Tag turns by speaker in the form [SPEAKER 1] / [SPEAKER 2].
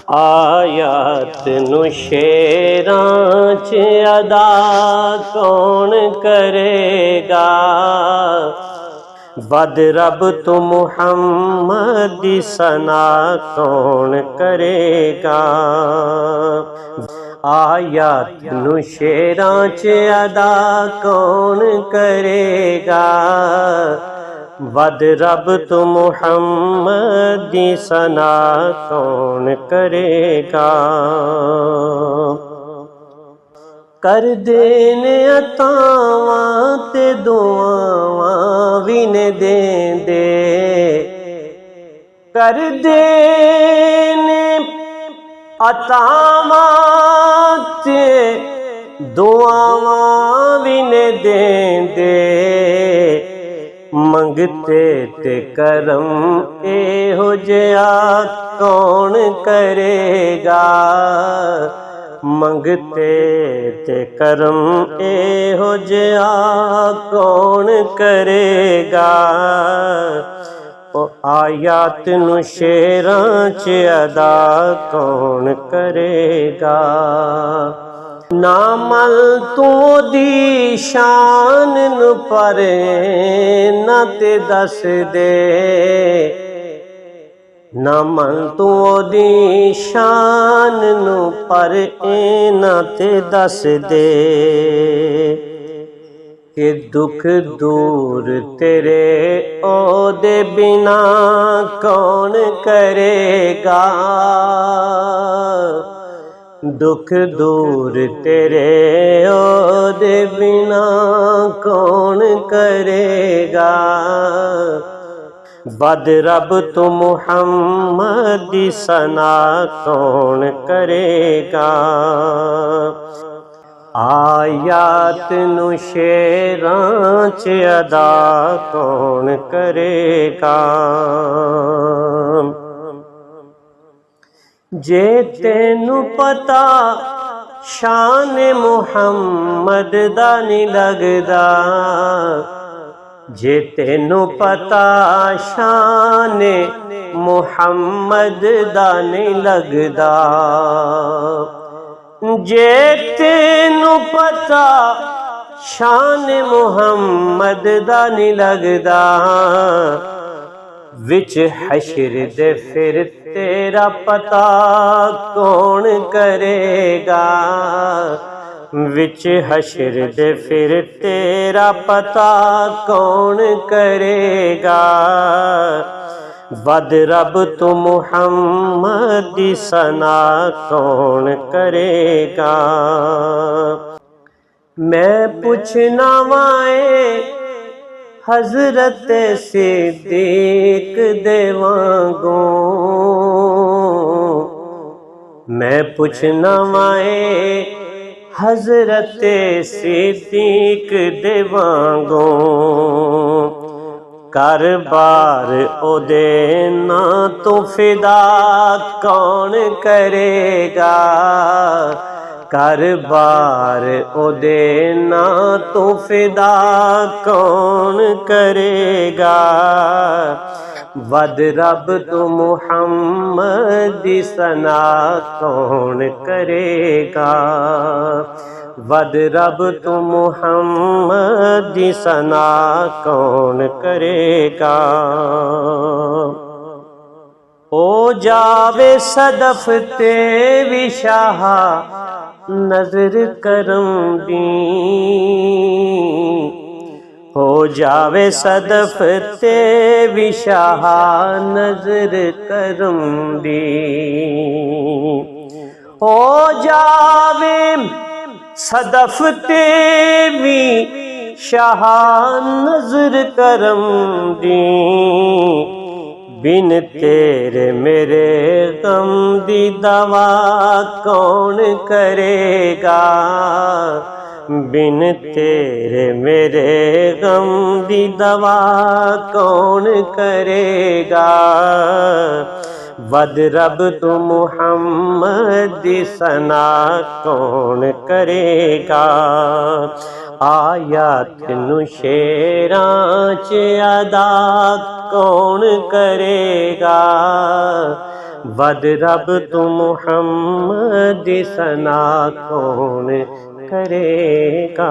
[SPEAKER 1] आयत नु शेरां च अदा कौन करेगा। बद रब तो मुहम्मद दी सना कौन करेगा। आयत नु शेरां च अदा कौन करेगा। बद रब तो मुहम्मद दी सना कौन करेगा। कर देने अतावां ते दुआवां भी ने देंदे। कर देने अतावां ते दुआवां भी ने देंदे। मंगते ते करम एहो जिहा कौन करेगा। मंगते ते करम एहो जिहा कौन करेगा। ओ आयत नु शेरां च अदा कौन करेगा। नामल तू दी शान नु पर ना ते दस दे। नामल तू दी शान नु पर ना ते दस दे। कि दुख दूर तेरे ओदे बिना कौन करेगा। दुख दूर तेरे ओदे बिना कौन करेगा। बद रब तो मुहम्मद दी सना कौन करेगा। आयत नु शेरां च अदा कौन करेगा। जे तेनू पता शान मुहम्मद दा नी लगदा। जे तेनू पता शान मुहम्मद दा नी लगदा। जे तेनू पता शान मुहम्मद दा नी लगदा। विच हशर दे फिर तेरा पता कौन करेगा। विच हशर दे फिर तेरा पता कौन करेगा। बद रब तो मुहम्मद दी सना कौन करेगा। मैं पुछना वाए हजरत सिद्दीक दे वांगू। मैं पुछना वाए हजरत सिद्दीक दे वांगू। कर बार ओदे ना तो फिदा कौन करेगा। कर बार ओदे ना तो फिदा कौन करेगा। बद रब तो मुहम्मद दी सना कौन करेगा। बद रब तो मुहम्मद दी सना कौन करेगा। ओ जावे सदफ ते भी शाह नजर करम दी। हो जावे सदफ ते भी शाह नजर करम दी। हो जावे सदफ ते भी शाह नजर करम दी। बिन तेरे मेरे गम दी दवा कौन करेगा। बिन तेरे मेरे गम दी दवा कौन करेगा। बद रब तो मुहम्मद दी सना कौन करेगा। आयत नु शेरां च अदा कौन करेगा। वद रब तू मुहम्मद सना कौन करेगा।